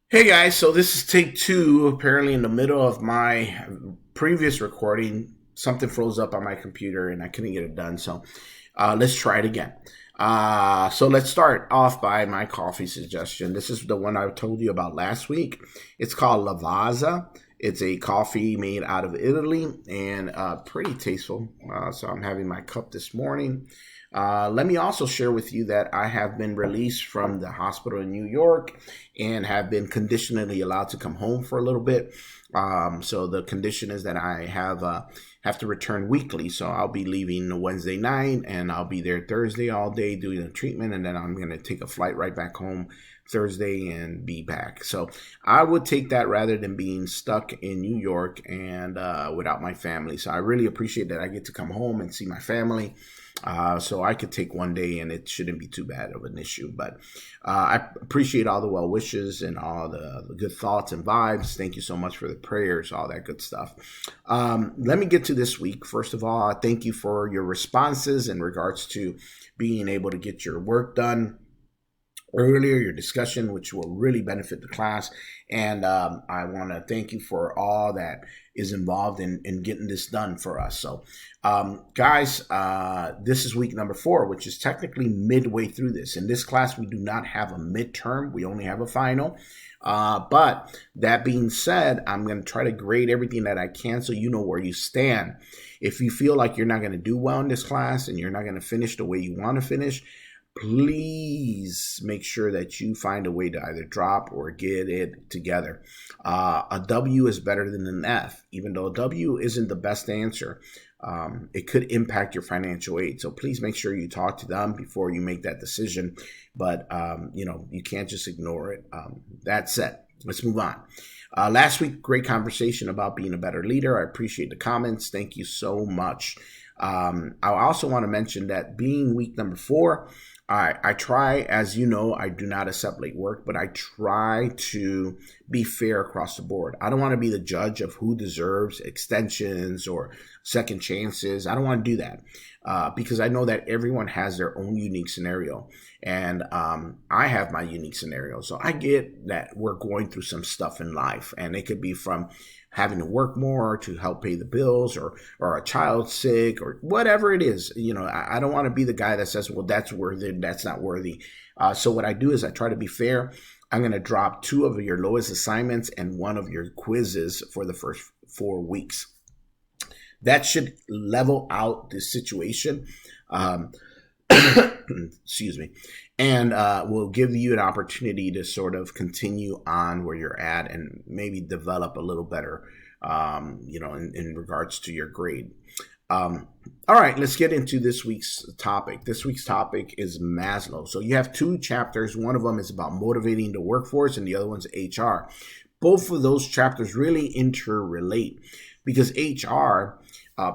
Hey guys, so this is take two. Apparently, in the middle of my previous recording, something froze up on my computer and I couldn't get it done. So let's try it again. So let's start off by my coffee suggestion. This is the one I told you about last week. It's called Lavazza. It's a coffee made out of Italy and pretty tasteful. So I'm having my cup this morning. Let me also share with you that I have been released from the hospital in New York and have been conditionally allowed to come home for a little bit. So the condition is that I have to return weekly. So I'll be leaving Wednesday night and I'll be there Thursday all day doing the treatment, and then I'm going to take a flight right back home Thursday and be back. So I would take that rather than being stuck in New York and without my family. So I really appreciate that I get to come home and see my family. So I could take one day and it shouldn't be too bad of an issue. But I appreciate all the well wishes and all the good thoughts and vibes. Thank you so much for the prayers, all that good stuff. Let me get to this week. First of all, thank you for your responses in regards to being able to get your work done earlier, your discussion, which will really benefit the class. And I want to thank you for all that is involved in getting this done for us. So, guys, this is week number 4, which is technically midway through this. In this class, we do not have a midterm. We only have a final. But that being said, I'm going to try to grade everything that I can so you know where you stand. If you feel like you're not going to do well in this class and you're not going to finish the way you want to finish, please make sure that you find a way to either drop or get it together. A W is better than an F. Even though a W isn't the best answer, it could impact your financial aid. So please make sure you talk to them before you make that decision. But, you can't just ignore it. That said, let's move on. Last week, great conversation about being a better leader. I appreciate the comments. Thank you so much. I also want to mention that being week number 4, I try, as you know, I do not accept late work, but I try to be fair across the board. I don't want to be the judge of who deserves extensions or second chances. I don't want to do that because I know that everyone has their own unique scenario. And I have my unique scenario. So I get that we're going through some stuff in life, and it could be from having to work more to help pay the bills, or a child sick, or whatever it is. I don't want to be the guy that says, well, that's worthy, that's not worthy. So what I do is I try to be fair. I'm going to drop 2 of your lowest assignments and 1 of your quizzes for the first 4 weeks. That should level out the situation. Excuse me. And will give you an opportunity to sort of continue on where you're at and maybe develop a little better, in regards to your grade. All right, let's get into this week's topic. This week's topic is Maslow. So you have 2 chapters. One of them is about motivating the workforce, and the other one's HR. Both of those chapters really interrelate because HR,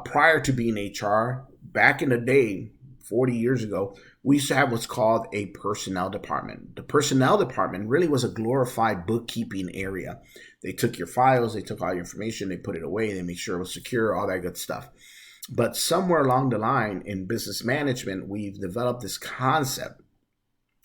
prior to being HR, back in the day, 40 years ago, we used to have what's called a personnel department. The personnel department really was a glorified bookkeeping area. They took your files, they took all your information, they put it away, they make sure it was secure, all that good stuff. But somewhere along the line in business management, we've developed this concept.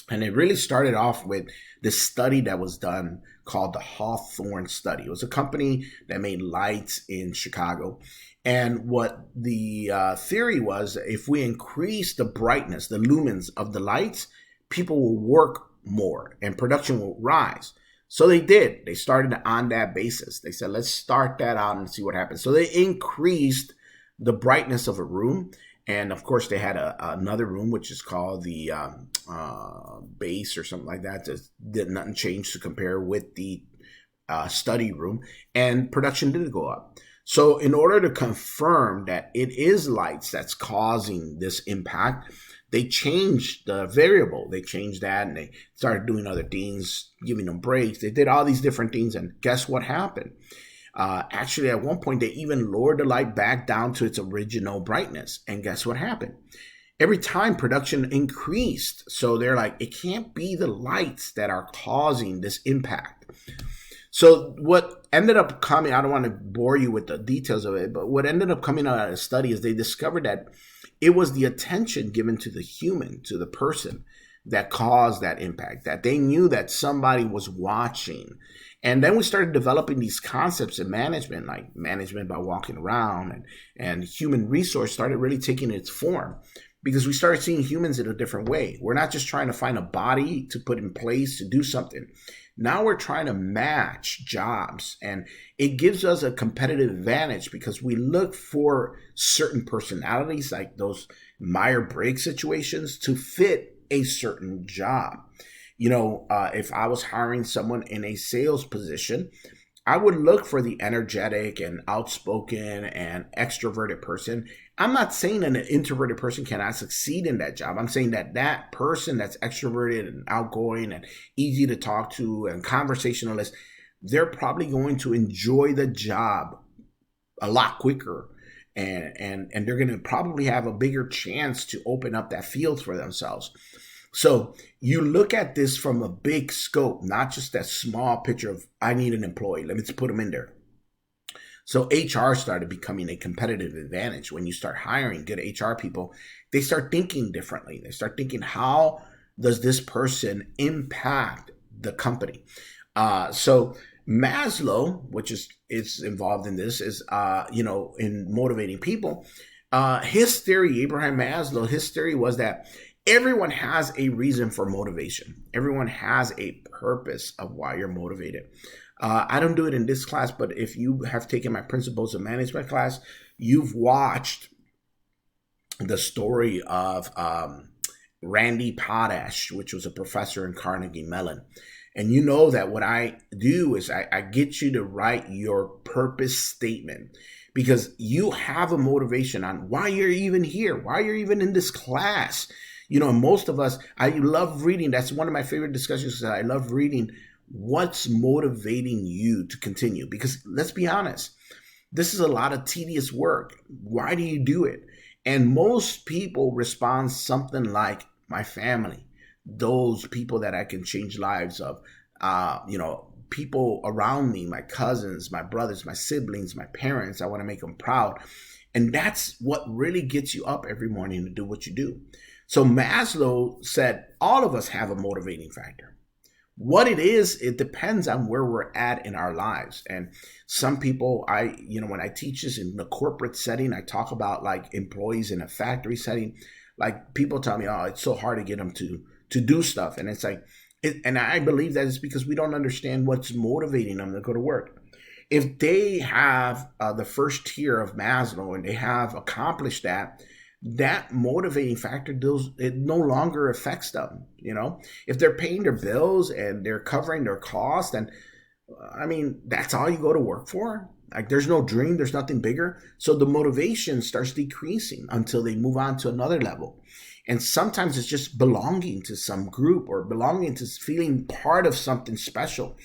And it really started off with this study that was done called the Hawthorne Study. It was a company that made lights in Chicago. And what the theory was, if we increase the brightness, the lumens of the lights, people will work more and production will rise. So they did. They started on that basis. They said, let's start that out and see what happens. So they increased the brightness of a room. And of course, they had another room, which is called the base or something like that. Did nothing change to compare with the study room. And production did go up. So in order to confirm that it is lights that's causing this impact, they changed the variable. They changed that and they started doing other things, giving them breaks. They did all these different things. And guess what happened? Actually, at one point, they even lowered the light back down to its original brightness. And guess what happened? Every time production increased. So they're like, it can't be the lights that are causing this impact. So what ended up coming, I don't want to bore you with the details of it, but what ended up coming out of the study is they discovered that it was the attention given to the human, to the person, that caused that impact, that they knew that somebody was watching. And then we started developing these concepts in management, like management by walking around, and human resource started really taking its form because we started seeing humans in a different way. We're not just trying to find a body to put in place to do something. Now we're trying to match jobs, and it gives us a competitive advantage because we look for certain personalities, like those Myers-Briggs situations, to fit a certain job. If I was hiring someone in a sales position, I would look for the energetic and outspoken and extroverted person. I'm not saying that an introverted person cannot succeed in that job. I'm saying that that person that's extroverted and outgoing and easy to talk to and conversationalist, they're probably going to enjoy the job a lot quicker. And they're going to probably have a bigger chance to open up that field for themselves. So you look at this from a big scope, not just that small picture of, I need an employee, let me just put them in there. So HR started becoming a competitive advantage. When you start hiring good HR people, they start thinking differently. They start thinking, how does this person impact the company? So Maslow, which is involved in this, is in motivating people. His theory, Abraham Maslow, his theory was that everyone has a reason for motivation. Everyone has a purpose of why you're motivated. I don't do it in this class, but if you have taken my Principles of Management class, you've watched the story of Randy Potash, which was a professor in Carnegie Mellon. And you know that what I do is I get you to write your purpose statement, because you have a motivation on why you're even here, why you're even in this class. Most of us, I love reading. That's one of my favorite discussions. I love reading what's motivating you to continue. Because let's be honest, this is a lot of tedious work. Why do you do it? And most people respond something like, my family, those people that I can change lives of, people around me, my cousins, my brothers, my siblings, my parents. I want to make them proud. And that's what really gets you up every morning to do what you do. So Maslow said all of us have a motivating factor. What it is, it depends on where we're at in our lives. And some people, when I teach this in the corporate setting, I talk about like employees in a factory setting. Like people tell me, oh, it's so hard to get them to do stuff. And it's like, and I believe that it's because we don't understand what's motivating them to go to work. If they have the first tier of Maslow and they have accomplished that motivating factor, it no longer affects them. If they're paying their bills and they're covering their costs, and that's all you go to work for. Like, there's no dream, there's nothing bigger. So the motivation starts decreasing until they move on to another level. And sometimes it's just belonging to some group or belonging to feeling part of something special.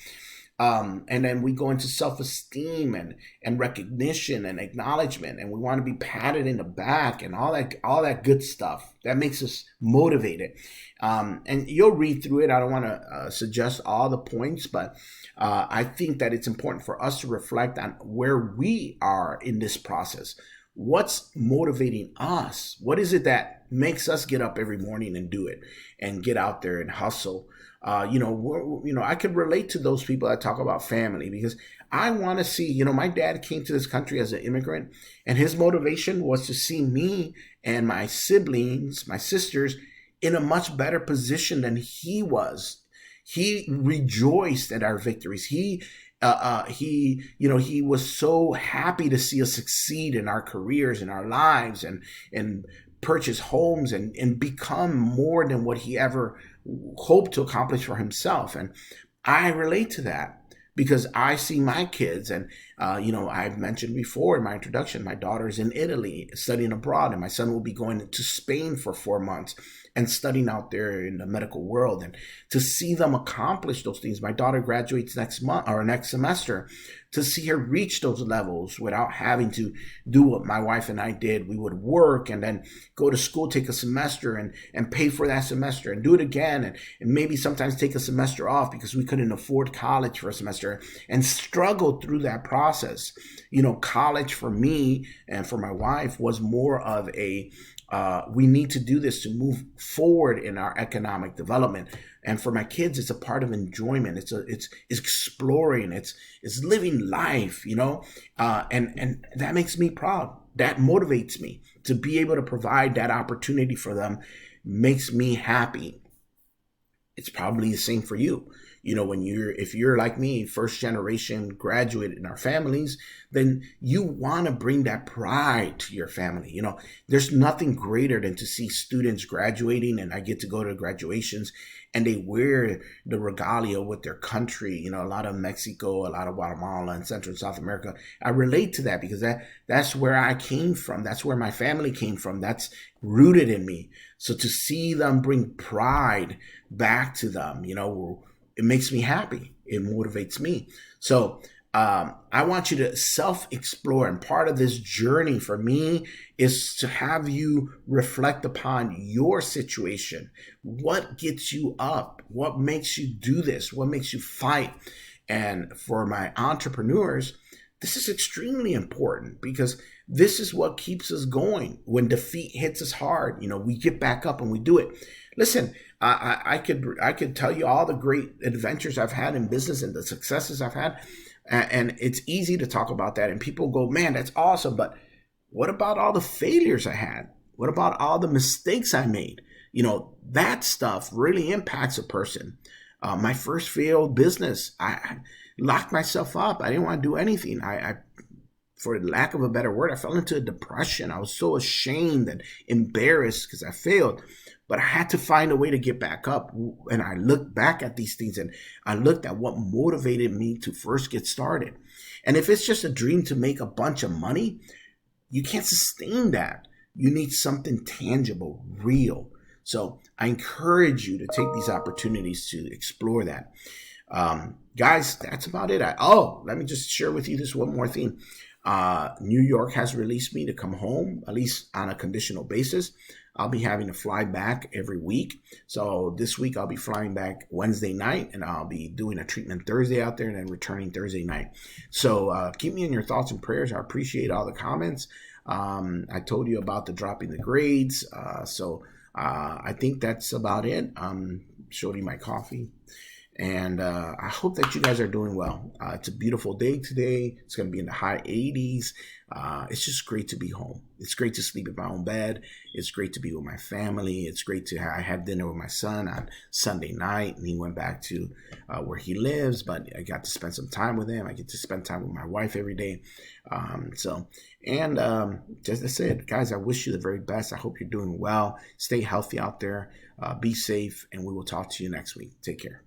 And then we go into self-esteem and recognition and acknowledgement, and we want to be patted in the back and all that good stuff that makes us motivated. And you'll read through it. I don't want to suggest all the points, but I think that it's important for us to reflect on where we are in this process. What's motivating us? What is it that makes us get up every morning and do it and get out there and hustle? I could relate to those people that talk about family, because I want to see, my dad came to this country as an immigrant, and his motivation was to see me and my siblings, my sisters, in a much better position than he was. He rejoiced at our victories. He was so happy to see us succeed in our careers, in our lives, and purchase homes and become more than what he ever hoped to accomplish for himself. And I relate to that because I see my kids, and I've mentioned before in my introduction, my daughter's in Italy studying abroad, and my son will be going to Spain for 4 months and studying out there in the medical world. And to see them accomplish those things, my daughter graduates next month or next semester, to see her reach those levels without having to do what my wife and I did. We would work and then go to school, take a semester and pay for that semester and do it again. And maybe sometimes take a semester off because we couldn't afford college for a semester, and struggle through that process. College for me and for my wife was more of a We need to do this to move forward in our economic development. And for my kids, it's a part of enjoyment. It's exploring. It's living life. And that makes me proud. That motivates me to be able to provide that opportunity for them. Makes me happy. It's probably the same for you. If you're like me, first generation graduate in our families, then you want to bring that pride to your family. There's nothing greater than to see students graduating, and I get to go to graduations and they wear the regalia with their country. A lot of Mexico, a lot of Guatemala and Central and South America. I relate to that because that's where I came from. That's where my family came from. That's rooted in me. So to see them bring pride back to them, it makes me happy. It motivates me. So I want you to self-explore. And part of this journey for me is to have you reflect upon your situation. What gets you up? What makes you do this? What makes you fight? And for my entrepreneurs, this is extremely important because this is what keeps us going. When defeat hits us hard, we get back up and we do it. Listen, I could tell you all the great adventures I've had in business and the successes I've had. And it's easy to talk about that. And people go, man, that's awesome. But what about all the failures I had? What about all the mistakes I made? That stuff really impacts a person. My first failed business, I locked myself up. I didn't want to do anything. I for lack of a better word, I fell into a depression. I was so ashamed and embarrassed because I failed. But I had to find a way to get back up. And I looked back at these things and I looked at what motivated me to first get started. And if it's just a dream to make a bunch of money, you can't sustain that. You need something tangible, real. So I encourage you to take these opportunities to explore that. Guys, that's about it. Let me just share with you this one more thing. New York has released me to come home, at least on a conditional basis. I'll be having to fly back every week. So this week I'll be flying back Wednesday night and I'll be doing a treatment Thursday out there and then returning Thursday night. So keep me in your thoughts and prayers. I appreciate all the comments. I told you about the dropping the grades. So I think that's about it. Showed you my coffee. And I hope that you guys are doing well. It's a beautiful day today. It's going to be in the high 80s. It's just great to be home. It's great to sleep in my own bed. It's great to be with my family. It's great to I had dinner with my son on Sunday night, and he went back to where he lives, but I got to spend some time with him. I get to spend time with my wife every day. Just as I said, guys, I wish you the very best. I hope you're doing well. Stay healthy out there. Be safe, and we will talk to you next week. Take care.